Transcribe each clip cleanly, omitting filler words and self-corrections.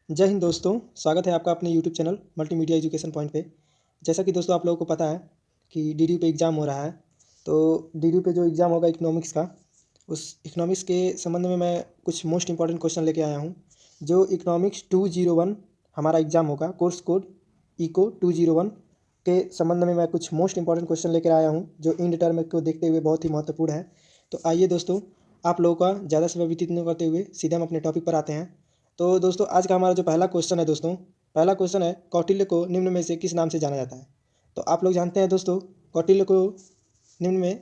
जय हिंद दोस्तों, स्वागत है आपका अपने YouTube channel multimedia education point पे। जैसा कि दोस्तों आप लोगों को पता है कि डीडीयू पे एग्ज़ाम हो रहा है। तो डीडीयू पे जो एग्ज़ाम होगा इकोनॉमिक्स का, उस इकोनॉमिक्स के संबंध में मैं कुछ मोस्ट इंपॉर्टेंट क्वेश्चन लेके आया हूँ। जो इकोनॉमिक्स 201 हमारा एग्ज़ाम होगा, कोर्स कोड इको 201 के संबंध में मैं कुछ मोस्ट इंपॉर्टेंट क्वेश्चन लेकर आया हूँ, जो इंड टर्म को देखते हुए बहुत ही महत्वपूर्ण है। तो आइए दोस्तों, आप लोगों का ज़्यादा समय व्यतीत न करते हुए सीधे हम अपने टॉपिक पर आते हैं। तो दोस्तों आज का हमारा जो पहला क्वेश्चन है दोस्तों, पहला क्वेश्चन है कौटिल्य को निम्न में से किस नाम से जाना जाता है। तो आप लोग जानते हैं दोस्तों, कौटिल्य को निम्न में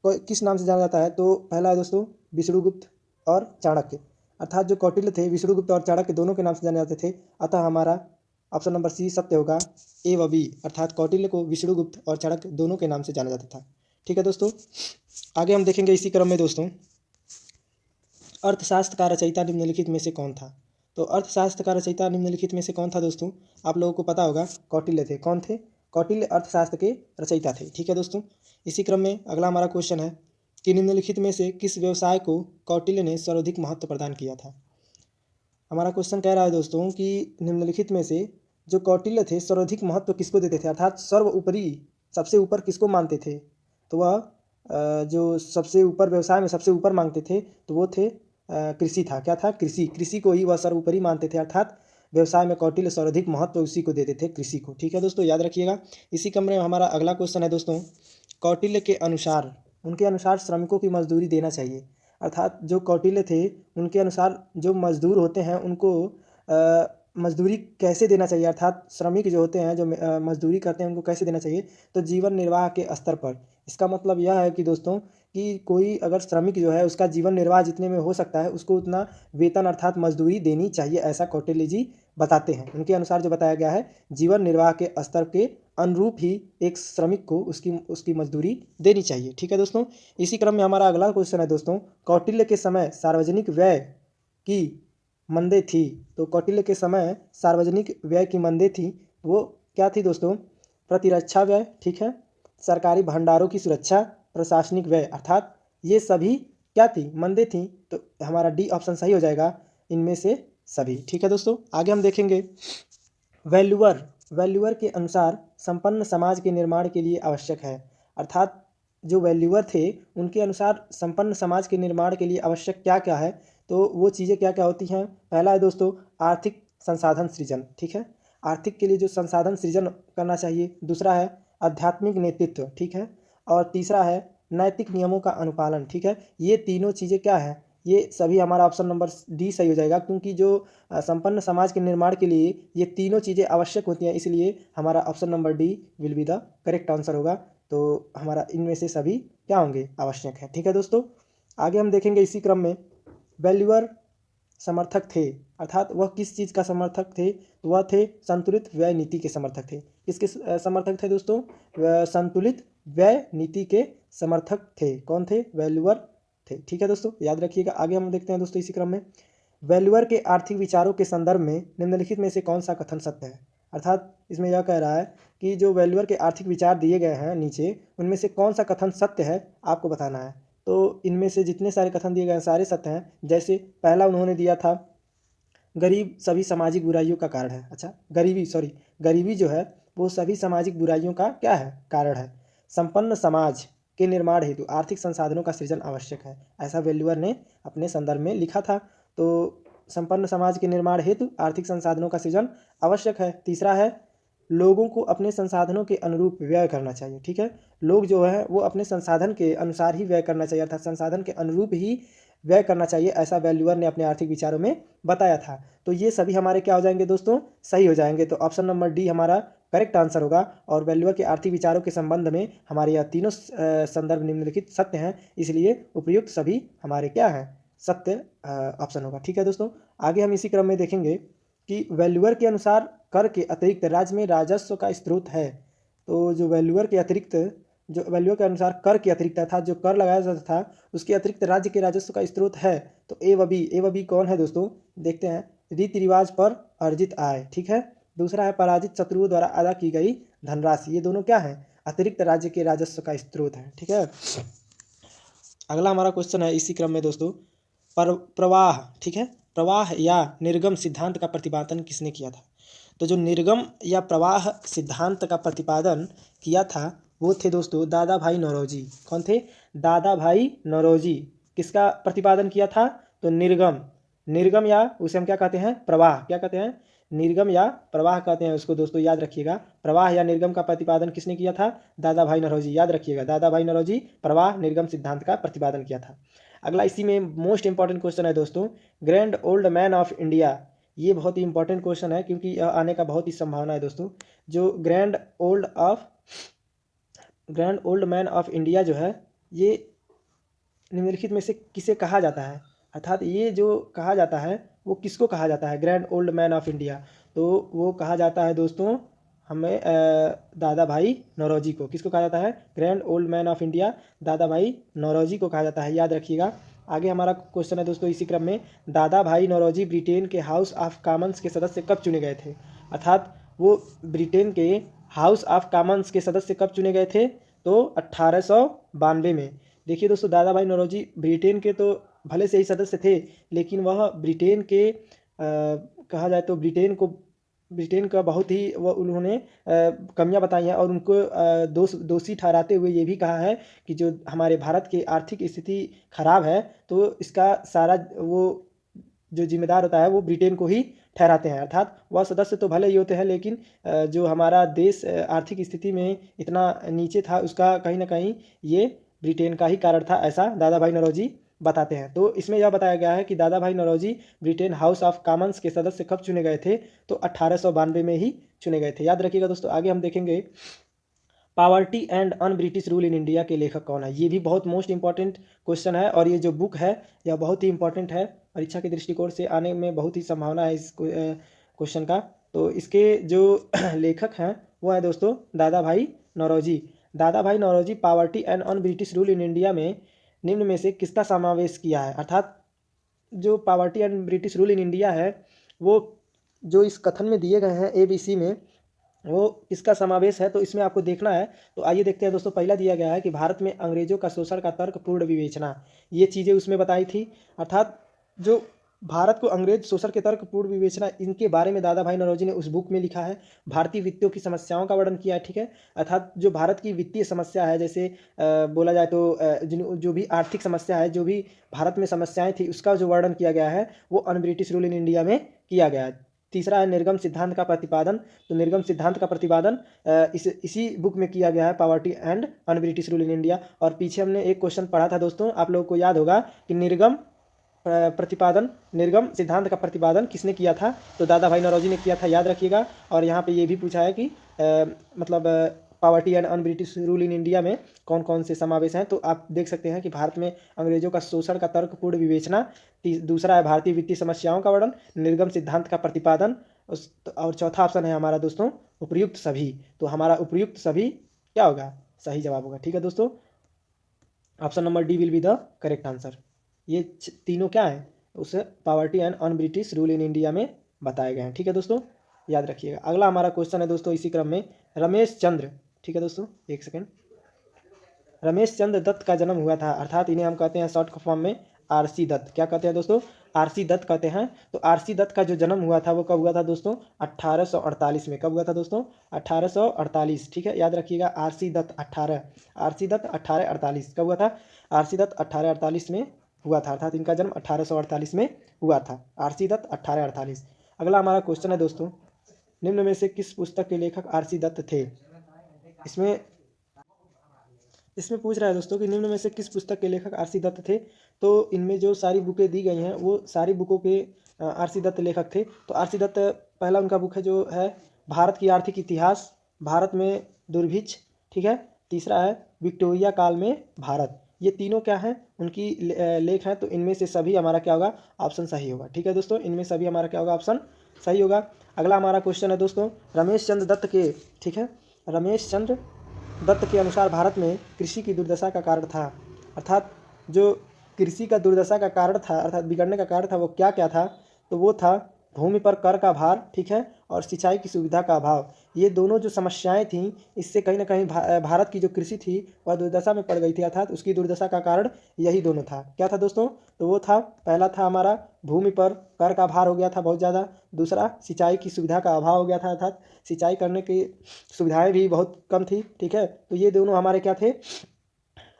किस नाम से जाना जाता है। तो पहला है दोस्तों विष्णुगुप्त और चाणक्य, अर्थात जो कौटिल्य थे विष्णुगुप्त और चाणक्य दोनों के नाम से जाने जाते थे। अतः हमारा ऑप्शन नंबर सी सत्य होगा, ए व बी, अर्थात कौटिल्य को विष्णुगुप्त और चाणक्य दोनों के नाम से जाना जाता था। ठीक है दोस्तों, आगे हम देखेंगे इसी क्रम में दोस्तों, अर्थशास्त्र का रचयिता निम्नलिखित में से कौन था। तो अर्थशास्त्र का रचयिता निम्नलिखित में से कौन था दोस्तों, आप लोगों को पता होगा कौटिल्य थे। कौन थे? कौटिल्य अर्थशास्त्र के रचयिता थे। ठीक है दोस्तों, इसी क्रम में अगला हमारा क्वेश्चन है कि निम्नलिखित में से किस व्यवसाय को कौटिल्य ने सर्वाधिक महत्व प्रदान किया था। हमारा क्वेश्चन कह रहा है दोस्तों कि निम्नलिखित में से जो कौटिल्य थे सर्वाधिक महत्व किसको देते थे, अर्थात सर्वोपरि सबसे ऊपर किसको मानते थे। तो वह जो सबसे ऊपर व्यवसाय में सबसे ऊपर मांगते थे तो वो थे कृषि था। क्या था? कृषि। कृषि को ही वह सर्वोपरि मानते थे, अर्थात व्यवसाय में कौटिल्य सर्वाधिक महत्व उसी को देते थे, कृषि को। ठीक है दोस्तों, याद रखिएगा। इसी क्रम में हमारा अगला क्वेश्चन है दोस्तों, कौटिल्य के अनुसार, उनके अनुसार श्रमिकों की मजदूरी देना चाहिए। अर्थात जो कौटिल्य थे उनके अनुसार जो मजदूर होते हैं उनको मजदूरी कैसे देना चाहिए, अर्थात श्रमिक जो होते हैं जो मजदूरी करते हैं उनको कैसे देना चाहिए। तो जीवन निर्वाह के स्तर पर। इसका मतलब यह है कि दोस्तों कि कोई अगर श्रमिक जो है उसका जीवन निर्वाह जितने में हो सकता है उसको उतना वेतन अर्थात मजदूरी देनी चाहिए, ऐसा कौटिल्य जी बताते हैं। उनके अनुसार जो बताया गया है, जीवन निर्वाह के स्तर के अनुरूप ही एक श्रमिक को उसकी उसकी मजदूरी देनी चाहिए। ठीक है दोस्तों, इसी क्रम में हमारा अगला क्वेश्चन है दोस्तों, कौटिल्य के समय सार्वजनिक व्यय की मंदें थी। तो कौटिल्य के समय सार्वजनिक व्यय की मंदें थी, वो क्या थी दोस्तों? प्रतिरक्षा व्यय, ठीक है, सरकारी भंडारों की सुरक्षा, प्रशासनिक व्यय, अर्थात ये सभी क्या थी? मंदें थी। तो हमारा डी ऑप्शन सही हो जाएगा, इनमें से सभी। ठीक है दोस्तों, आगे हम देखेंगे वैल्यूअर। वैल्यूअर के अनुसार संपन्न समाज के निर्माण के लिए आवश्यक है, अर्थात जो वैल्यूअर थे उनके अनुसार संपन्न समाज के निर्माण के लिए आवश्यक क्या क्या है। तो वो चीज़ें क्या क्या होती हैं? पहला है दोस्तों आर्थिक संसाधन सृजन, ठीक है, आर्थिक के लिए जो संसाधन सृजन करना चाहिए। दूसरा है आध्यात्मिक नेतृत्व, ठीक है, और तीसरा है नैतिक नियमों का अनुपालन। ठीक है, ये तीनों चीज़ें क्या है? ये सभी हमारा ऑप्शन नंबर डी सही हो जाएगा, क्योंकि जो संपन्न समाज के निर्माण के लिए ये तीनों चीज़ें आवश्यक होती हैं, इसलिए हमारा option number D will be the correct answer होगा। तो हमारा इनमें से सभी क्या होंगे? आवश्यक है। ठीक है दोस्तों, आगे हम देखेंगे इसी क्रम में वैल्यूअर समर्थक थे, अर्थात वह किस चीज़ का समर्थक थे? तो वह थे संतुलित व्यय नीति के समर्थक थे। किसके समर्थक थे दोस्तों? संतुलित व्यय नीति के समर्थक थे। कौन थे? वैल्यूअर थे। ठीक है दोस्तों, याद रखिएगा। आगे हम देखते हैं दोस्तों इसी क्रम में, वैल्यूअर के आर्थिक विचारों के संदर्भ में निम्नलिखित में से कौन सा कथन सत्य है। अर्थात इसमें यह कह रहा है कि जो वैल्यूअर के आर्थिक विचार दिए गए हैं नीचे, उनमें से कौन सा कथन सत्य है आपको बताना है। तो इनमें से जितने सारे कथन दिए गए हैं सारे सत्य हैं। जैसे पहला उन्होंने दिया था, गरीब सभी सामाजिक बुराइयों का कारण है। अच्छा, गरीबी जो है वो सभी सामाजिक बुराइयों का क्या है? कारण है। संपन्न समाज के निर्माण हेतु आर्थिक संसाधनों का सृजन आवश्यक है, ऐसा वैल्यूअर ने अपने संदर्भ में लिखा था। तो संपन्न समाज के निर्माण हेतु आर्थिक संसाधनों का सृजन आवश्यक है। तीसरा है लोगों को अपने संसाधनों के अनुरूप व्यय करना चाहिए। ठीक है, लोग जो है वो अपने संसाधन के अनुसार ही व्यय करना चाहिए, अर्थात संसाधन के अनुरूप ही व्यय करना चाहिए, ऐसा वैल्यूअर ने अपने आर्थिक विचारों में बताया था। तो ये सभी हमारे क्या हो जाएंगे दोस्तों? सही हो जाएंगे। तो ऑप्शन नंबर डी हमारा करेक्ट आंसर होगा। और वैल्यूअर के आर्थिक विचारों के संबंध में हमारे यह तीनों संदर्भ निम्नलिखित सत्य हैं, इसलिए उपयुक्त सभी हमारे क्या हैं? सत्य ऑप्शन होगा। ठीक है दोस्तों, आगे हम इसी क्रम में देखेंगे कि वैल्यूअर के अनुसार कर के अतिरिक्त राज्य में राजस्व का स्रोत है। तो जो वैल्यूअर के अतिरिक्त, जो वैल्यूअर के अनुसार कर के अतिरिक्त था, जो कर लगाया जाता था उसके अतिरिक्त राज्य के राजस्व का स्रोत है। तो ए व बी, ए व बी कौन है दोस्तों? देखते हैं, रीति रिवाज पर अर्जित आय, ठीक है। दूसरा है पराजित शत्रुओं द्वारा अदा की गई धनराशि। ये दोनों क्या है? अतिरिक्त राज्य के राजस्व का स्रोत है। ठीक है, अगला हमारा क्वेश्चन है इसी क्रम में दोस्तों, पर प्रवाह, ठीक है, प्रवाह या निर्गम सिद्धांत का प्रतिपादन किसने किया था? तो जो निर्गम या प्रवाह सिद्धांत का प्रतिपादन किया था वो थे दोस्तों दादा भाई नौरोजी। कौन थे? दादा भाई नौरोजी। किसका प्रतिपादन किया था? तो निर्गम, निर्गम या उसे हम क्या कहते हैं? प्रवाह। क्या कहते हैं? निर्गम या प्रवाह कहते हैं उसको दोस्तों, याद रखिएगा। प्रवाह या निर्गम का प्रतिपादन किसने किया था? दादा भाई नौरोजी। याद रखिएगा, दादा भाई नौरोजी प्रवाह निर्गम सिद्धांत का प्रतिपादन किया था। अगला इसी में मोस्ट इंपॉर्टेंट क्वेश्चन है दोस्तों, grand old man of India. ये बहुत ही इंपॉर्टेंट क्वेश्चन है क्योंकि यह आने का बहुत ही संभावना है दोस्तों। जो grand old man of India जो है, ये निम्नलिखित में से किसे कहा जाता है? अर्थात ये जो कहा जाता है वो किसको कहा जाता है grand old man of India? तो वो कहा जाता है दोस्तों हमें दादा भाई नौरोजी को। किसको कहा जाता है? Grand old man of India दादा भाई नौरोजी को कहा जाता है, याद रखिएगा। आगे हमारा क्वेश्चन है दोस्तों इसी क्रम में, दादा भाई नौरोजी ब्रिटेन के हाउस ऑफ कॉमन्स के सदस्य कब चुने गए थे? अर्थात वो ब्रिटेन के हाउस ऑफ कॉमन्स के सदस्य कब चुने गए थे? तो 1892 में। देखिए दोस्तों, दादा भाई नौरोजी ब्रिटेन के तो भले से ही सदस्य थे, लेकिन वह ब्रिटेन के कहा जाए तो ब्रिटेन का बहुत ही वह उन्होंने कमियां बताई हैं और उनको दोषी ठहराते हुए ये भी कहा है कि जो हमारे भारत की आर्थिक स्थिति खराब है तो इसका सारा वो जो जिम्मेदार होता है वो ब्रिटेन को ही ठहराते हैं। अर्थात वह सदस्य तो भले ही होते हैं, लेकिन जो हमारा देश आर्थिक स्थिति में इतना नीचे था उसका कहीं ना कहीं ये ब्रिटेन का ही कारण था, ऐसा दादा भाई नौरोजी बताते हैं। तो इसमें यह बताया गया है कि Dadabhai Naoroji Britain house of commons के सदस्य कब चुने गए थे? तो 1892 में ही चुने गए थे, याद रखिएगा दोस्तों। आगे हम देखेंगे poverty and un British rule in India के लेखक कौन है? ये भी बहुत मोस्ट इंपॉर्टेंट क्वेश्चन है और ये जो बुक है यह बहुत ही इंपॉर्टेंट है, परीक्षा के दृष्टिकोण से आने में बहुत ही संभावना है इस क्वेश्चन का। तो इसके जो लेखक हैं वो है दोस्तों दादा भाई Naoroji. Dadabhai Naoroji poverty and un British rule in India में निम्न में से किसका समावेश किया है? अर्थात जो poverty and British rule in India है वो जो इस कथन में दिए गए हैं ABC में वो किसका समावेश है? तो इसमें आपको देखना है। तो आइए देखते हैं दोस्तों। पहला दिया गया है कि भारत में अंग्रेजों का शोषण का तर्क पूर्ण विवेचना, ये चीज़ें उसमें बताई थी। अर्थात जो भारत को अंग्रेज शोषण के तर्क पूर्ण विवेचना, इनके बारे में दादा भाई नौरोजी ने उस बुक में लिखा है। भारतीय वित्तियों की समस्याओं का वर्णन किया है, ठीक है। अर्थात जो भारत की वित्तीय समस्या है, जैसे बोला जाए तो जो भी आर्थिक समस्या है, जो भी भारत में समस्याएं थी उसका जो वर्णन किया गया है वो अन ब्रिटिश रूल इन इंडिया में किया गया है। तीसरा है निर्गम सिद्धांत का प्रतिपादन। तो निर्गम सिद्धांत का प्रतिपादन इसी बुक में किया गया है, poverty and un British rule in India. और पीछे हमने एक क्वेश्चन पढ़ा था दोस्तों, आप लोगों को याद होगा कि निर्गम सिद्धांत का प्रतिपादन किसने किया था? तो दादा भाई नौरोजी ने किया था, याद रखिएगा। और यहाँ पे ये भी पूछा है कि मतलब poverty and un British rule in India में कौन कौन से समावेश हैं। तो आप देख सकते हैं कि भारत में अंग्रेजों का शोषण का तर्कपूर्ण विवेचना, दूसरा है भारतीय वित्तीय समस्याओं का वर्णन, निर्गम सिद्धांत का प्रतिपादन, और चौथा ऑप्शन है हमारा दोस्तों उपयुक्त सभी। तो हमारा उपयुक्त सभी क्या होगा? सही जवाब होगा, ठीक है दोस्तों। Option number D will be the correct answer. ये तीनों क्या है? उस poverty and un British rule in India में बताए गए हैं, ठीक है दोस्तों, याद रखिएगा। अगला हमारा क्वेश्चन है दोस्तों इसी क्रम में, रमेश चंद्र, ठीक है दोस्तों, एक सेकेंड। रमेश चंद्र दत्त का जन्म हुआ था, अर्थात इन्हें हम कहते हैं शॉर्ट फॉर्म में RC दत्त। क्या कहते हैं दोस्तों? RC दत्त कहते हैं। तो RC दत्त का जो जन्म हुआ था वो कब हुआ था दोस्तों? 1848 में। कब हुआ था दोस्तों? 1848, ठीक है, याद रखिएगा। RC दत्त 1848 कब हुआ था? RC दत्त 1848 में हुआ था, अर्थात इनका जन्म 1848 में हुआ था। RC दत्त 1848। अगला हमारा क्वेश्चन है दोस्तों, निम्न में से किस पुस्तक के लेखक RC दत्त थे? इसमें पूछ रहा है दोस्तों कि निम्न में से किस पुस्तक के लेखक RC दत्त थे। तो इनमें जो सारी बुकें दी गई हैं वो सारी बुकों के RC दत्त लेखक थे। तो RC दत्त पहला उनका बुक है जो है भारत की आर्थिक इतिहास, भारत में दुर्भिक्ष, ठीक है। तीसरा है विक्टोरिया काल में भारत। ये तीनों क्या हैं? उनकी लेख हैं। तो इनमें से सभी हमारा क्या होगा? ऑप्शन सही होगा, ठीक है दोस्तों, इनमें सभी हमारा क्या होगा? ऑप्शन सही होगा। अगला हमारा क्वेश्चन है दोस्तों, रमेश चंद्र दत्त के, ठीक है, रमेश चंद्र दत्त के अनुसार भारत में कृषि की दुर्दशा का कारण था, अर्थात जो कृषि का दुर्दशा का कारण था, अर्थात बिगड़ने का कारण था, वो क्या क्या था? तो वो था भूमि पर कर का भार, ठीक है, और सिंचाई की सुविधा का अभाव, ये दोनों जो समस्याएं थीं, इससे कहीं ना कहीं भारत की जो कृषि थी वह दुर्दशा में पड़ गई थी। अर्थात उसकी दुर्दशा का कारण यही दोनों था। क्या था दोस्तों? तो वो था, पहला था हमारा भूमि पर कर का भार हो गया था बहुत ज़्यादा, दूसरा सिंचाई की सुविधा का अभाव हो गया था, अर्थात सिंचाई करने की सुविधाएं भी बहुत कम थी, ठीक है। तो ये दोनों हमारे क्या थे?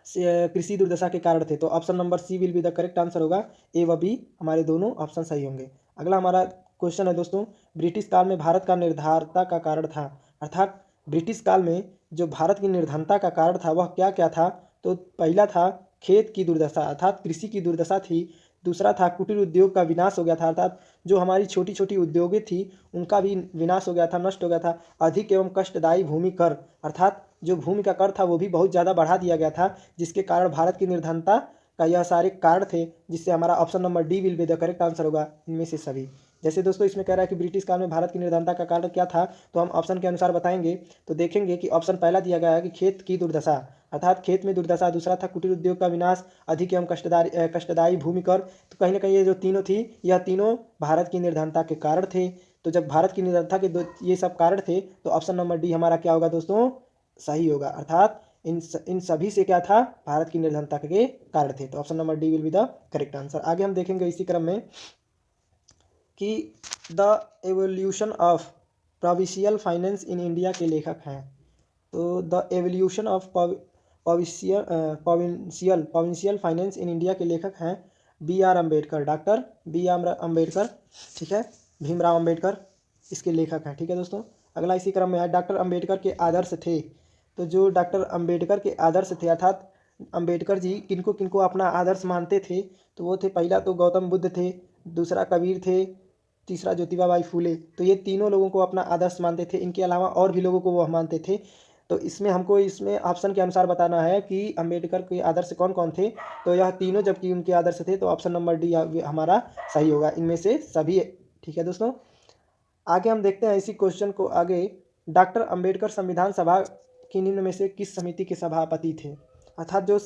कृषि दुर्दशा के कारण थे। तो option number C will be the correct answer होगा। ए व बी हमारे दोनों ऑप्शन सही होंगे। अगला हमारा क्वेश्चन है दोस्तों, ब्रिटिश काल में भारत का निर्धारता का कारण था। अर्थात ब्रिटिश काल में जो भारत की निर्धनता का कारण था वह क्या क्या था? तो पहला था खेत की दुर्दशा, अर्थात कृषि की दुर्दशा थी। दूसरा था कुटीर उद्योग का विनाश हो गया था, अर्थात जो हमारी छोटी छोटी उद्योगें थी उनका भी विनाश हो गया था, नष्ट हो गया था। अधिक एवं कष्टदायी भूमि कर, अर्थात जो भूमि का कर था वो भी बहुत ज़्यादा बढ़ा दिया गया था, जिसके कारण भारत की निर्धनता का यह सारे कारण थे, जिससे हमारा option number D will be the correct answer होगा इनमें से सभी। जैसे दोस्तों इसमें कह रहा है कि ब्रिटिश काल में भारत की निर्धनता का कारण क्या था, तो हम ऑप्शन के अनुसार बताएंगे। तो देखेंगे कि ऑप्शन पहला दिया गया है कि खेत की दुर्दशा, अर्थात खेत में दुर्दशा। दूसरा था कुटीर उद्योग का विनाश, अधिक एवं कष्टदायी भूमि कर। तो कहीं ना कहीं ये जो तीनों थी, यह तीनों भारत की निर्धनता के कारण थे। तो जब भारत की निर्धनता के ये सब कारण थे, तो ऑप्शन नंबर डी हमारा क्या होगा दोस्तों? सही होगा। अर्थात इन सभी से क्या था? भारत की निर्धनता के कारण थे। तो option number D will be the correct answer. आगे हम देखेंगे इसी क्रम में कि the evolution of provincial finance in India के लेखक हैं। तो the evolution of provincial finance in India के लेखक हैं B R Ambedkar, doctor B R Ambedkar, ठीक है, भीमराव अम्बेडकर इसके लेखक हैं, ठीक है दोस्तों। अगला इसी क्रम में है, डॉक्टर अम्बेडकर के आदर्श थे। तो जो डॉक्टर अम्बेडकर के आदर्श थे, अर्थात अम्बेडकर जी किनको किनको अपना आदर्श मानते थे, तो वो थे, पहला तो गौतम बुद्ध थे, दूसरा कबीर थे, तीसरा ज्योतिबा बाई फूले। तो ये तीनों लोगों को अपना आदर्श मानते थे। इनके अलावा और भी लोगों को वो मानते थे। तो इसमें हमको इसमें ऑप्शन के अनुसार बताना है कि अम्बेडकर के आदर्श कौन कौन थे। तो यह तीनों जबकि उनके आदर्श थे, तो ऑप्शन नंबर डी हमारा सही होगा इनमें से सभी, ठीक है दोस्तों। आगे हम देखते हैं इसी क्वेश्चन को आगे। डॉक्टर अम्बेडकर संविधान सभा की निम्न में से किस समिति के सभापति थे? अर्थात जो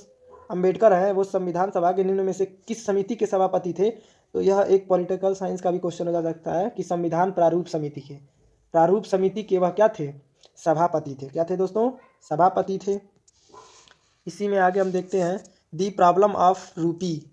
अम्बेडकर हैं वो संविधान सभा के निम्न में से किस समिति के सभापति थे? तो यह एक पॉलिटिकल साइंस का भी क्वेश्चन हो जा सकता है कि संविधान प्रारूप समिति के वह क्या थे? सभापति थे। क्या थे दोस्तों? सभापति थे। इसी में आगे हम देखते हैं, दी प्रॉब्लम ऑफ रूपी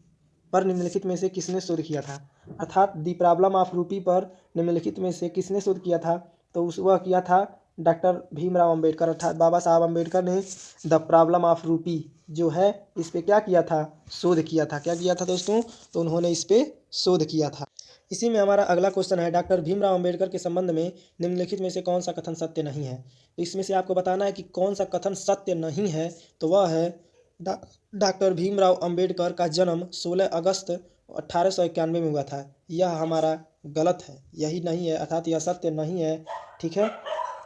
पर निम्नलिखित में से किसने शोध किया था? अर्थात दी प्रॉब्लम ऑफ रूपी पर निम्नलिखित में से किसने शोध किया था? तो वह किया था डॉक्टर भीमराव अम्बेडकर, अर्थात बाबा साहब अम्बेडकर ने द प्रॉब्लम ऑफ रूपी जो है इस पे क्या किया था? शोध किया था। क्या किया था दोस्तों? तो उन्होंने इस पे शोध किया था। इसी में हमारा अगला क्वेश्चन है, डॉक्टर भीमराव अम्बेडकर के संबंध में निम्नलिखित में से कौन सा कथन सत्य नहीं है? तो इसमें से आपको बताना है कि कौन सा कथन सत्य नहीं है। तो वह है, डॉक्टर भीमराव अम्बेडकर का जन्म 16 अगस्त 1891 में हुआ था। यह हमारा गलत है, यही नहीं है, अर्थात यह सत्य नहीं है, ठीक है,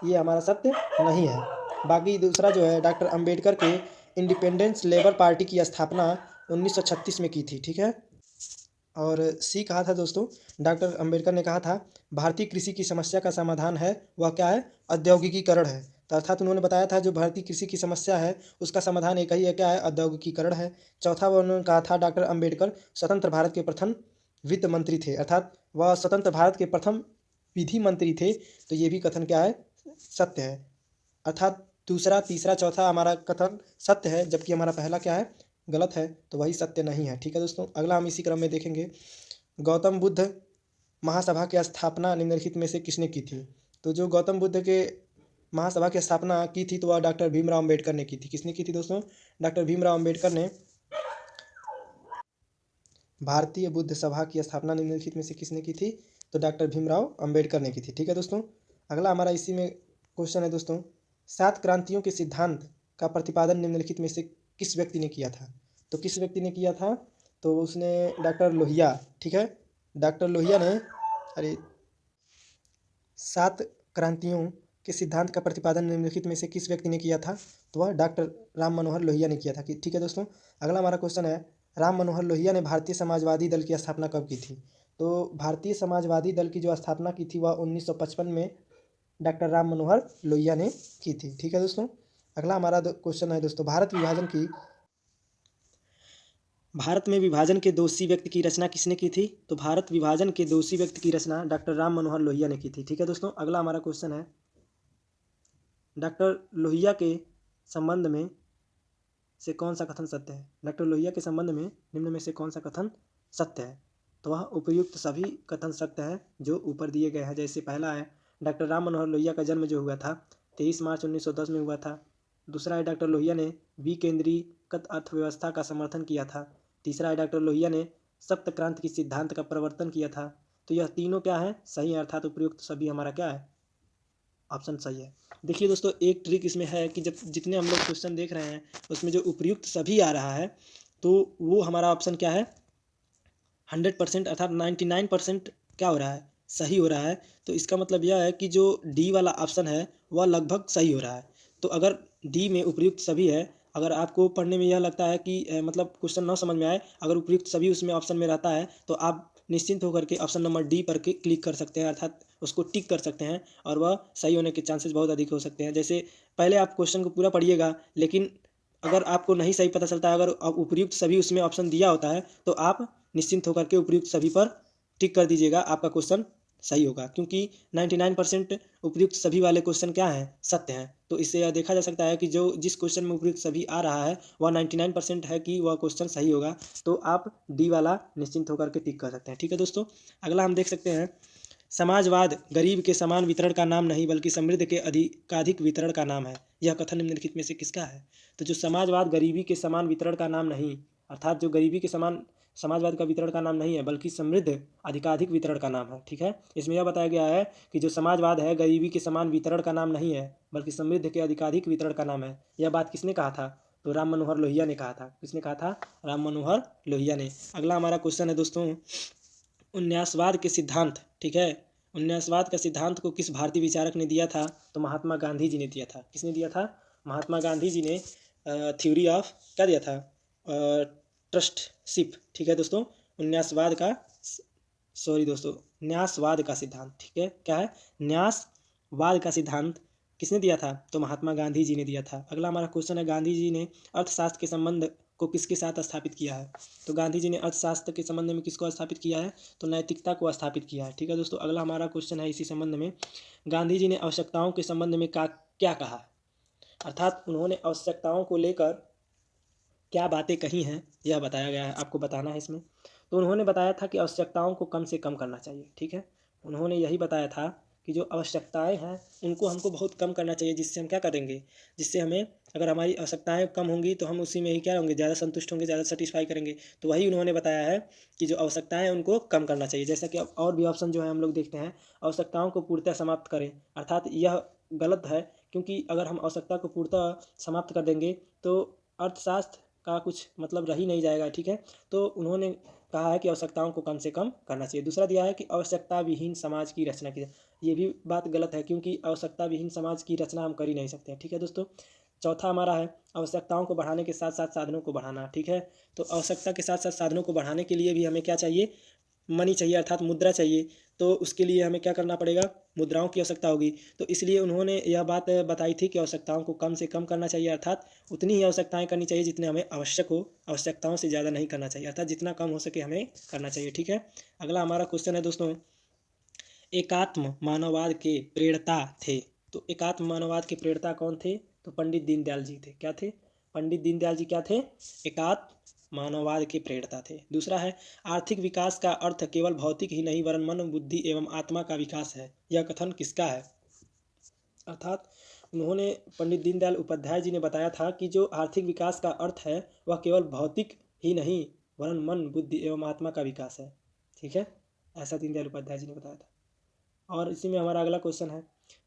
ये हमारा सत्य नहीं है। बाकी दूसरा जो है, डॉक्टर अम्बेडकर के इंडिपेंडेंस लेबर पार्टी की स्थापना 1936 में की थी, ठीक है। और सी कहा था दोस्तों, डॉक्टर अम्बेडकर ने कहा था भारतीय कृषि की समस्या का समाधान है वह क्या है? औद्योगिकीकरण है। तो अर्थात उन्होंने बताया था जो भारतीय कृषि की समस्या है उसका समाधान एक ही है, क्या है? औद्योगिकीकरण है। चौथा वह उन्होंने कहा था, डॉक्टर अम्बेडकर स्वतंत्र भारत के प्रथम वित्त मंत्री थे, अर्थात वह स्वतंत्र भारत के प्रथम विधि मंत्री थे। तो ये भी कथन क्या है? सत्य है। अर्थात दूसरा, तीसरा, चौथा हमारा कथन सत्य है, जबकि हमारा पहला क्या है? गलत है। तो वही सत्य नहीं है, ठीक है दोस्तों। अगला हम इसी क्रम में देखेंगे, गौतम बुद्ध महासभा की स्थापना निम्नलिखित में से किसने की थी? तो जो गौतम बुद्ध के महासभा की स्थापना की थी तो वह डॉक्टर भीमराव अम्बेडकर ने की थी। किसने की थी दोस्तों? डॉक्टर भीमराव अम्बेडकर ने भारतीय बुद्ध सभा की स्थापना निम्नलिखित में से किसने की थी? तो डॉक्टर भीमराव अम्बेडकर ने की थी, ठीक है दोस्तों। अगला हमारा इसी में क्वेश्चन है दोस्तों, 7 क्रांतियों के सिद्धांत का प्रतिपादन निम्नलिखित में से किस व्यक्ति ने किया था? तो किस व्यक्ति ने किया था? तो उसने डॉक्टर लोहिया, ठीक है, डॉक्टर लोहिया ने, अरे, 7 क्रांतियों के सिद्धांत का प्रतिपादन निम्नलिखित में से किस व्यक्ति ने किया था? तो वह डॉक्टर राम मनोहर लोहिया ने किया था, ठीक है दोस्तों। अगला हमारा क्वेश्चन है, राम मनोहर लोहिया ने भारतीय समाजवादी दल की स्थापना कब की थी? तो भारतीय समाजवादी दल की जो स्थापना की थी वह 1955 में डॉक्टर राम मनोहर लोहिया ने की थी, ठीक है दोस्तों। अगला हमारा क्वेश्चन है दोस्तों, भारत विभाजन की भारत में विभाजन के दोषी व्यक्ति की रचना किसने की थी? तो भारत विभाजन के दोषी व्यक्ति की रचना डॉक्टर राम मनोहर लोहिया ने की थी। ठीक है दोस्तों, अगला हमारा क्वेश्चन है, डॉक्टर लोहिया के संबंध में से कौन सा कथन सत्य है? डॉक्टर लोहिया के संबंध में निम्न में से कौन सा कथन सत्य है? तो वह उपर्युक्त सभी कथन सत्य हैं जो ऊपर दिए गए हैं। जैसे पहला है, डॉक्टर राम मनोहर लोहिया का जन्म जो हुआ था 23 मार्च 1910 में हुआ था। दूसरा है, डॉक्टर लोहिया ने विकेंद्रीकृत अर्थव्यवस्था का समर्थन किया था। तीसरा है, डॉक्टर लोहिया ने सप्त क्रांति की सिद्धांत का प्रवर्तन किया था। तो यह तीनों क्या है? सही है, अर्थात उपर्युक्त सभी हमारा क्या है? ऑप्शन सही है। देखिए दोस्तों, एक ट्रिक इसमें है कि जब जितने हम लोग क्वेश्चन देख रहे हैं उसमें जो उपर्युक्त सभी आ रहा है तो वो हमारा ऑप्शन क्या है? 100% अर्थात 99% क्या हो रहा है? सही हो रहा है। तो इसका मतलब यह है कि जो डी वाला ऑप्शन है वह लगभग सही हो रहा है। तो अगर डी में उपर्युक्त सभी है, अगर आपको पढ़ने में यह लगता है कि मतलब क्वेश्चन ना समझ में आए, अगर उपर्युक्त सभी उसमें ऑप्शन में रहता है तो आप निश्चिंत होकर के ऑप्शन नंबर डी पर क्लिक कर सकते हैं, अर्थात उसको टिक कर सकते हैं और वह सही होने के चांसेस बहुत अधिक हो सकते हैं। जैसे पहले आप क्वेश्चन को पूरा पढ़िएगा, लेकिन अगर आपको नहीं सही पता चलता है, अगर आप उपर्युक्त सभी उसमें ऑप्शन दिया होता है तो आप निश्चिंत होकर के उपर्युक्त सभी पर टिक कर दीजिएगा, आपका क्वेश्चन सही होगा। क्योंकि 99% उपयुक्त सभी वाले क्वेश्चन क्या हैं? सत्य हैं। तो इससे यह देखा जा सकता है कि जो जिस क्वेश्चन में उपयुक्त सभी आ रहा है वह 99% है कि वह क्वेश्चन सही होगा। तो आप डी वाला निश्चिंत होकर के टिक कर सकते हैं। ठीक है दोस्तों, अगला हम देख सकते हैं, समाजवाद गरीब के समान वितरण का नाम नहीं बल्कि समृद्ध के अधिकाधिक वितरण का नाम है। यह कथन निम्नलिखित में से किसका है? तो जो समाजवाद गरीबी के समान वितरण का नाम नहीं, अर्थात जो गरीबी के समान समाजवाद का वितरण का नाम नहीं है बल्कि समृद्ध अधिकाधिक वितरण का नाम है। ठीक है, इसमें यह बताया गया है कि जो समाजवाद है गरीबी के समान वितरण का नाम नहीं है बल्कि समृद्ध के अधिकाधिक वितरण का नाम है। यह बात किसने कहा था? तो राम मनोहर लोहिया ने कहा था। किसने कहा था? राम मनोहर लोहिया ने। अगला हमारा क्वेश्चन है दोस्तों, उन्यासवाद के सिद्धांत। ठीक है, उन्यासवाद का सिद्धांत को किस भारतीय विचारक ने दिया था? तो महात्मा गांधी जी ने दिया था। किसने दिया था? महात्मा गांधी जी ने थ्योरी ऑफ क्या दिया था? ट्रस्टशिप। ठीक है दोस्तों, उन्यासवाद का सॉरी दोस्तों न्यासवाद का सिद्धांत। ठीक है, क्या है? न्यासवाद का सिद्धांत किसने दिया था? तो महात्मा गांधी जी ने दिया था। अगला हमारा क्वेश्चन है, गांधी जी ने अर्थशास्त्र के संबंध को किसके साथ स्थापित किया है? तो गांधी जी ने अर्थशास्त्र के संबंध में किसको स्थापित किया है? तो नैतिकता को स्थापित किया है। ठीक है दोस्तों, अगला हमारा क्वेश्चन है इसी संबंध में, गांधी जी ने आवश्यकताओं के संबंध में क्या कहा? अर्थात उन्होंने आवश्यकताओं को लेकर क्या बातें कही हैं यह बताया गया है, आपको बताना है इसमें। तो उन्होंने बताया था कि आवश्यकताओं को कम से कम करना चाहिए। ठीक है, उन्होंने यही बताया था कि जो आवश्यकताएं हैं उनको हमको बहुत कम करना चाहिए, जिससे हम क्या करेंगे, जिससे हमें अगर हमारी आवश्यकताएं कम होंगी तो हम उसी में ही क्या होंगे, ज़्यादा संतुष्ट होंगे, ज़्यादा सेटिस्फाई करेंगे। तो वही उन्होंने बताया है कि जो आवश्यकताएं हैं उनको कम करना चाहिए। जैसा कि अब और भी ऑप्शन जो है हम लोग देखते हैं, आवश्यकताओं को पूर्णतः समाप्त करें, अर्थात यह गलत है, क्योंकि अगर हम आवश्यकता को पूर्णतः समाप्त कर देंगे तो अर्थशास्त्र का कुछ मतलब रह ही नहीं जाएगा। ठीक है, तो उन्होंने कहा है कि आवश्यकताओं को कम से कम करना चाहिए। दूसरा दिया है कि आवश्यकता विहीन समाज की रचना की, ये भी बात गलत है, क्योंकि आवश्यकता विहीन समाज की रचना हम कर ही नहीं सकते। ठीक है दोस्तों, चौथा हमारा है आवश्यकताओं को बढ़ाने के साथ साथ साधनों को बढ़ाना। ठीक है, तो आवश्यकता के साथ साथ साधनों को बढ़ाने के लिए भी हमें क्या चाहिए? मनी चाहिए, अर्थात मुद्रा चाहिए। तो उसके लिए हमें क्या करना पड़ेगा? मुद्राओं की आवश्यकता होगी। तो इसलिए उन्होंने यह बात बताई थी कि आवश्यकताओं को कम से कम करना चाहिए, अर्थात उतनी ही आवश्यकताएं करनी चाहिए जितने हमें आवश्यक हो, आवश्यकताओं से ज़्यादा नहीं करना चाहिए, अर्थात जितना कम हो सके हमें करना चाहिए। ठीक है, अगला हमारा क्वेश्चन है दोस्तों, एकात्म मानववाद के प्रेरणा थे। तो एकात्म मानववाद के प्रेरणा कौन थे? तो पंडित दीनदयाल जी थे। क्या थे? पंडित दीनदयाल जी क्या थे? एकात्म मानववाद के प्रेरणा थे। दूसरा है, आर्थिक विकास का अर्थ केवल भौतिक ही नहीं वरन मन बुद्धि एवं आत्मा का विकास है। यह कथन किसका है? अर्थात उन्होंने पंडित दीनदयाल उपाध्याय जी ने बताया था कि जो आर्थिक विकास का अर्थ है वह केवल भौतिक ही नहीं वरन मन बुद्धि एवं आत्मा का विकास है। ठीक है, ऐसा दीनदयाल उपाध्याय जी ने बताया था। और इसी में हमारा अगला क्वेश्चन है,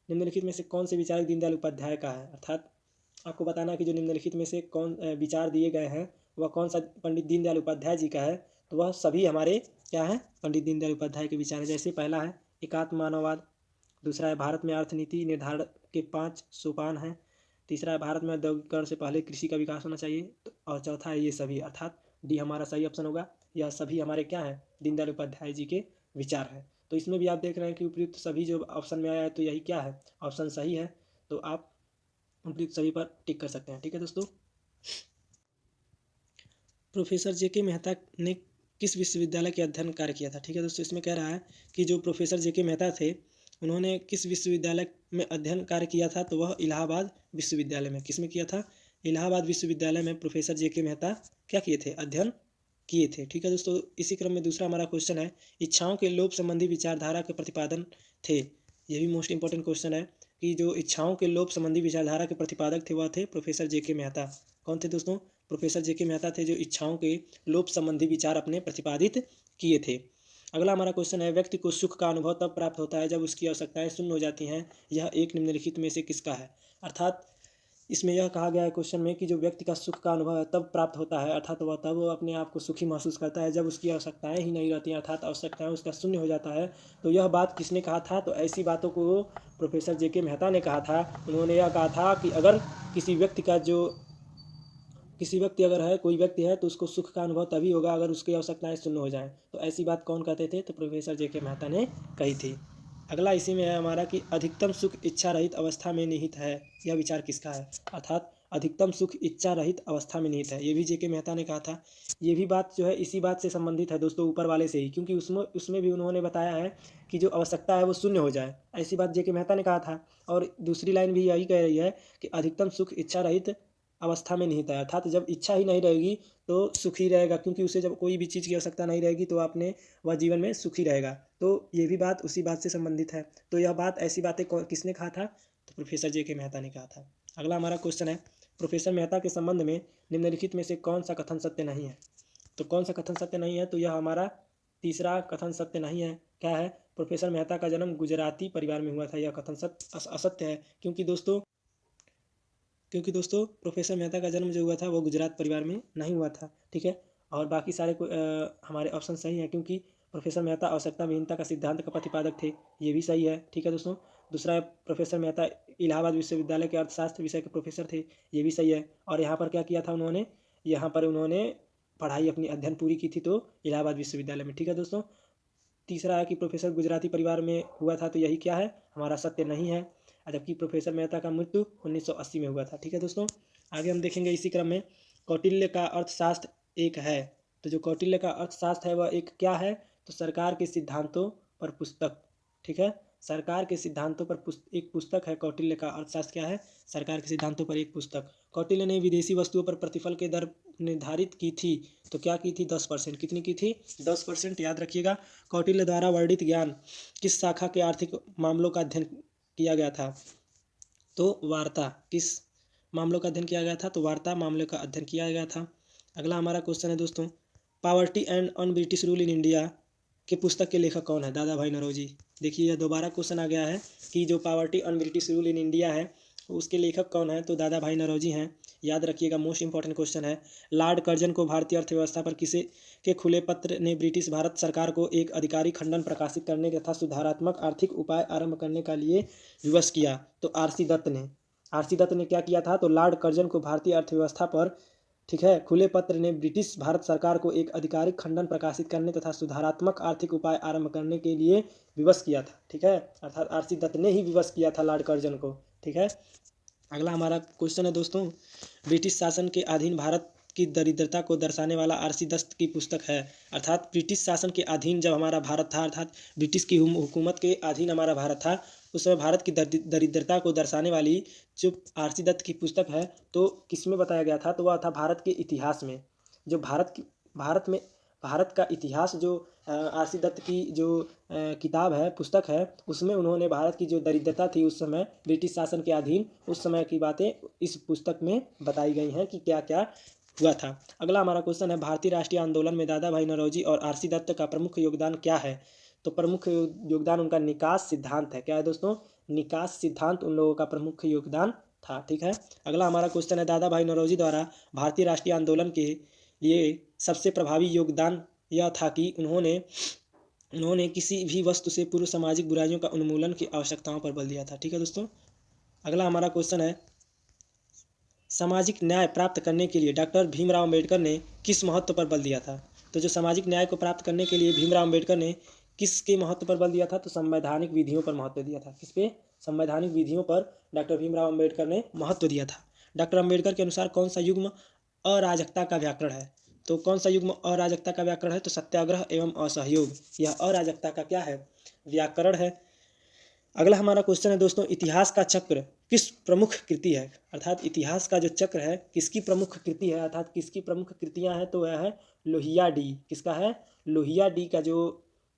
निम्नलिखित में से कौन से विचारक दीनदयाल उपाध्याय का है? अर्थात आपको बताना है कि जो निम्नलिखित में से कौन विचार दिए गए हैं वह कौन सा पंडित दीनदयाल उपाध्याय जी का है? तो वह सभी हमारे क्या है? पंडित दीनदयाल उपाध्याय के विचार है। जैसे पहला है एकात्म मानववाद, दूसरा है भारत में अर्थनीति निर्धारण के 5 सोपान हैं, तीसरा है भारत में औद्योगिकरण से पहले कृषि का विकास होना चाहिए, और चौथा है ये सभी, अर्थात डी हमारा सही ऑप्शन होगा। यह सभी हमारे क्या हैं? दीनदयाल उपाध्याय जी के विचार हैं। तो इसमें भी आप देख रहे हैं कि उपयुक्त सभी जो ऑप्शन में आया है तो यही क्या है? ऑप्शन सही है। तो आप उपयुक्त सभी पर टिक कर सकते हैं। ठीक है दोस्तों, प्रोफेसर जेके मेहता ने किस विश्वविद्यालय के अध्ययन कार्य किया था। ठीक है दोस्तों, इसमें कह रहा है कि जो प्रोफेसर जेके मेहता थे उन्होंने किस विश्वविद्यालय में अध्ययन कार्य किया था, तो वह इलाहाबाद विश्वविद्यालय में। किस में किया था? इलाहाबाद विश्वविद्यालय में प्रोफेसर जेके मेहता क्या किए थे? अध्ययन किए थे। ठीक है दोस्तों, इसी क्रम में दूसरा हमारा क्वेश्चन है, इच्छाओं के लोप संबंधी विचारधारा के प्रतिपादन थे। ये भी मोस्ट इंपॉर्टेंट क्वेश्चन है कि जो इच्छाओं के लोप संबंधी विचारधारा के प्रतिपादक थे वह थे प्रोफेसर जेके मेहता। कौन थे दोस्तों? प्रोफेसर जेके मेहता थे जो इच्छाओं के लोप संबंधी विचार अपने प्रतिपादित किए थे। अगला हमारा क्वेश्चन है, व्यक्ति को सुख का अनुभव तब प्राप्त होता है जब उसकी आवश्यकताएं शून्य हो जाती हैं, यह एक निम्नलिखित में से किसका है। अर्थात इसमें यह कहा गया है क्वेश्चन में कि जो व्यक्ति का सुख का अनुभव है तब प्राप्त होता है, अर्थात वह तब वो अपने आप को सुखी महसूस करता है जब उसकी आवश्यकताएं ही नहीं रहती हैं, अर्थात आवश्यकताएं उसका शून्य हो जाता है। तो यह बात किसने कहा था? तो ऐसी बातों को प्रोफेसर जेके मेहता ने कहा था। उन्होंने यह कहा था कि अगर कोई व्यक्ति है तो उसको सुख का अनुभव तभी होगा अगर उसकी आवश्यकताएं शून्य हो जाएं। तो ऐसी बात कौन कहते थे? तो प्रोफेसर जेके मेहता ने कही थी। अगला इसी में है हमारा कि अधिकतम सुख इच्छा रहित अवस्था में निहित है, यह विचार किसका है? अर्थात अधिकतम सुख इच्छा रहित अवस्था में निहित है, ये भी जेके मेहता ने कहा था। ये भी बात जो है इसी बात से संबंधित है दोस्तों, ऊपर वाले से ही, क्योंकि उसमें भी उन्होंने बताया है कि जो आवश्यकता है वो शून्य हो जाए, ऐसी बात जेके मेहता ने कहा था। और दूसरी लाइन भी यही कह रही है कि अधिकतम सुख इच्छा रहित अवस्था में निहित है, अर्थात जब इच्छा ही नहीं रहेगी तो सुखी रहेगा, क्योंकि उसे जब कोई भी चीज़ की आवश्यकता नहीं रहेगी तो वह जीवन में सुखी रहेगा। तो ये भी बात उसी बात से संबंधित है। तो यह बात ऐसी बातें किसने कहा था? तो प्रोफेसर जेके मेहता ने कहा था। अगला हमारा क्वेश्चन है, प्रोफेसर मेहता के संबंध में निम्नलिखित में से कौन सा कथन सत्य नहीं है। तो कौन सा कथन सत्य नहीं है? तो यह हमारा तीसरा कथन सत्य नहीं है। क्या है? प्रोफेसर मेहता का जन्म गुजराती परिवार में हुआ था, यह कथन असत्य है। क्योंकि दोस्तों प्रोफेसर मेहता का जन्म जो हुआ था वो गुजरात परिवार में नहीं हुआ था। ठीक है, और बाकी सारे हमारे ऑप्शन सही हैं, क्योंकि प्रोफेसर मेहता आवश्यकता विहीनता का सिद्धांत का प्रतिपादक थे, ये भी सही है। ठीक है दोस्तों, दूसरा है प्रोफेसर मेहता इलाहाबाद विश्वविद्यालय के अर्थशास्त्र विषय के प्रोफेसर थे, ये भी सही है। और यहाँ पर क्या किया था उन्होंने? यहाँ पर उन्होंने पढ़ाई अपनी अध्ययन पूरी की थी तो इलाहाबाद विश्वविद्यालय में। ठीक है दोस्तों, तीसरा है कि प्रोफेसर गुजराती परिवार में हुआ था, तो यही क्या है? हमारा सत्य नहीं है। जबकि प्रोफेसर मेहता का मृत्यु 1980 में हुआ था। ठीक है दोस्तों, आगे हम देखेंगे इसी क्रम में, कौटिल्य का अर्थशास्त्र एक है। तो जो कौटिल्य का अर्थशास्त्र है वह एक क्या है? तो सरकार के सिद्धांतों पर पुस्तक। ठीक है, सरकार के सिद्धांतों पर एक पुस्तक है कौटिल्य का अर्थशास्त्र। क्या है? सरकार के सिद्धांतों पर एक पुस्तक। कौटिल्य ने विदेशी वस्तुओं पर प्रतिफल के दर निर्धारित की थी, तो क्या की थी? 10%। कितनी की थी? 10%। याद रखिएगा, कौटिल्य द्वारा वर्णित ज्ञान किस शाखा के आर्थिक मामलों का अध्ययन किया गया था? तो वार्ता। किस मामलों का अध्ययन किया गया था? तो वार्ता मामले का अध्ययन किया गया था। अगला हमारा क्वेश्चन है दोस्तों, poverty and on British rule in India के पुस्तक के लेखक कौन है? दादा भाई नौरोजी। देखिए यह दोबारा क्वेश्चन आ गया है कि जो poverty on British rule in India है उसके लेखक कौन है? तो दादा भाई नौरोजी हैं। याद रखिएगा, मोस्ट इंपॉर्टेंट क्वेश्चन है। लॉर्ड कर्जन को भारतीय अर्थव्यवस्था पर किसे के खुले पत्र ने ब्रिटिश भारत सरकार को एक अधिकारी खंडन प्रकाशित करने तथा सुधारात्मक आर्थिक उपाय आरंभ करने के लिए विवश किया? तो आरसी दत्त ने क्या किया था? तो लॉर्ड कर्जन को भारतीय अर्थव्यवस्था पर, ठीक है, खुले पत्र ने ब्रिटिश भारत सरकार को एक आधिकारिक खंडन प्रकाशित करने तथा सुधारात्मक आर्थिक उपाय आरंभ करने के लिए विवश किया था। ठीक है, अर्थात आरसी दत्त ने ही विवश किया था लॉर्ड कर्जन को। ठीक है, अगला हमारा क्वेश्चन है दोस्तों, ब्रिटिश शासन के अधीन भारत की दरिद्रता को दर्शाने वाला आरसी दत्त की पुस्तक है। अर्थात ब्रिटिश शासन के अधीन जब हमारा भारत था, अर्थात ब्रिटिश की हुकूमत के अधीन हमारा भारत था, उस समय भारत की दरिद्रता को दर्शाने वाली जो आरसी दत्त की पुस्तक है तो किसमें बताया गया था? तो वह था भारत के इतिहास में। जो भारत का इतिहास जो आरसी दत्त की जो किताब है, पुस्तक है, उसमें उन्होंने भारत की जो दरिद्रता थी उस समय ब्रिटिश शासन के अधीन, उस समय की बातें इस पुस्तक में बताई गई हैं कि क्या क्या हुआ था। अगला हमारा क्वेश्चन है, भारतीय राष्ट्रीय आंदोलन में दादा भाई नौरोजी और आरसी दत्त का प्रमुख योगदान क्या है? तो प्रमुख योगदान उनका निकास सिद्धांत है। क्या है दोस्तों? निकास सिद्धांत उन लोगों का प्रमुख योगदान था। ठीक है, अगला हमारा क्वेश्चन है, दादा भाई नौरोजी द्वारा भारतीय राष्ट्रीय आंदोलन के लिए सबसे प्रभावी योगदान यह था कि उन्होंने किसी भी वस्तु से पूर्व सामाजिक बुराइयों का उन्मूलन की आवश्यकताओं पर बल दिया था। ठीक है दोस्तों, अगला हमारा क्वेश्चन है, सामाजिक न्याय प्राप्त करने के लिए डॉक्टर भीमराव अम्बेडकर ने किस महत्व पर बल दिया था? तो जो सामाजिक न्याय को प्राप्त करने के लिए भीमराव अम्बेडकर ने किसके महत्व पर बल दिया था? तो संवैधानिक विधियों पर महत्व दिया था। किस पे? संवैधानिक विधियों पर डॉक्टर भीमराव अम्बेडकर ने महत्व दिया था। डॉक्टर अम्बेडकर के अनुसार कौन सा युग्म अराजकता का व्याकरण है? तो कौन सा युग्म अराजकता का व्याकरण है? तो सत्याग्रह एवं असहयोग, यह अराजकता का क्या है? व्याकरण है। अगला हमारा क्वेश्चन है दोस्तों, इतिहास का चक्र किस प्रमुख कृति है? अर्थात इतिहास का जो चक्र है किसकी प्रमुख कृति है, अर्थात किसकी प्रमुख कृतियां हैं? तो वह है लोहिया डी। किसका है? लोहिया डी का जो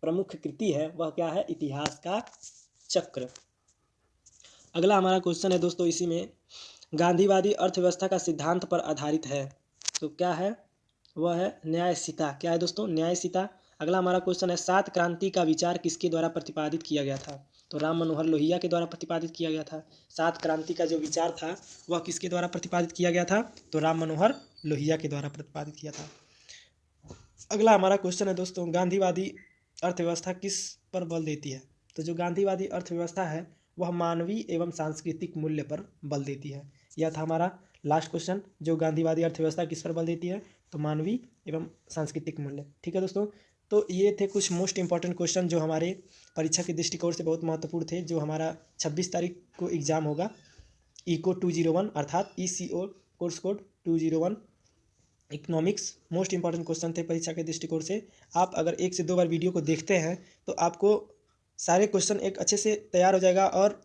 प्रमुख कृति है वह क्या है? इतिहास का चक्र। अगला हमारा क्वेश्चन है दोस्तों इसी में, गांधीवादी अर्थव्यवस्था का सिद्धांत पर आधारित है, तो क्या है? वह है न्यायशीता। क्या है दोस्तों? न्यायशीता। अगला हमारा क्वेश्चन है, सात क्रांति का विचार किसके द्वारा प्रतिपादित किया गया था? तो राम मनोहर लोहिया के द्वारा प्रतिपादित किया गया था। सात क्रांति का जो विचार था वह किसके द्वारा प्रतिपादित किया गया था? तो राम मनोहर लोहिया के द्वारा प्रतिपादित किया था। अगला हमारा क्वेश्चन है दोस्तों, गांधीवादी अर्थव्यवस्था किस पर बल देती है? तो जो गांधीवादी अर्थव्यवस्था है वह मानवीय एवं सांस्कृतिक मूल्य पर बल देती है। यह था हमारा लास्ट क्वेश्चन, जो गांधीवादी अर्थव्यवस्था किस पर बल देती है? तो मानवीय एवं सांस्कृतिक मूल्य। ठीक है दोस्तों, तो ये थे कुछ मोस्ट इंपॉर्टेंट क्वेश्चन जो हमारे परीक्षा के दृष्टिकोण से बहुत महत्वपूर्ण थे, जो हमारा 26 तारीख को एग्जाम होगा। इको 201 अर्थात ECO course code 201 economics most important question थे परीक्षा के दृष्टिकोण से। आप अगर 1 से 2 बार वीडियो को देखते हैं तो आपको सारे क्वेश्चन एक अच्छे से तैयार हो जाएगा, और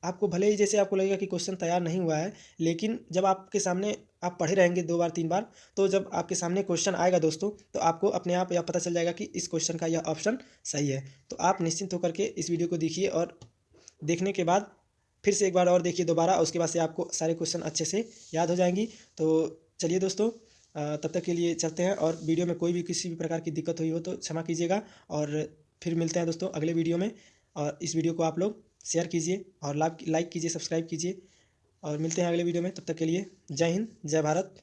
आपको भले ही जैसे आपको लगेगा कि क्वेश्चन तैयार नहीं हुआ है, लेकिन जब आपके सामने आप पढ़े रहेंगे 2 बार 3 बार, तो जब आपके सामने क्वेश्चन आएगा दोस्तों तो आपको अपने आप यह पता चल जाएगा कि इस क्वेश्चन का यह ऑप्शन सही है। तो आप निश्चिंत होकर के इस वीडियो को देखिए, और देखने के बाद फिर से एक बार और देखिए दोबारा, उसके बाद से आपको सारे क्वेश्चन अच्छे से याद हो जाएंगी। तो चलिए दोस्तों, तब तक के लिए चलते हैं, और वीडियो में कोई भी किसी भी प्रकार की दिक्कत हुई हो तो क्षमा कीजिएगा, और फिर मिलते हैं दोस्तों अगले वीडियो में। और इस वीडियो को आप लोग शेयर कीजिए और लाइक कीजिए, सब्सक्राइब कीजिए, और मिलते हैं अगले वीडियो में। तब तक के लिए जय हिंद, जय भारत।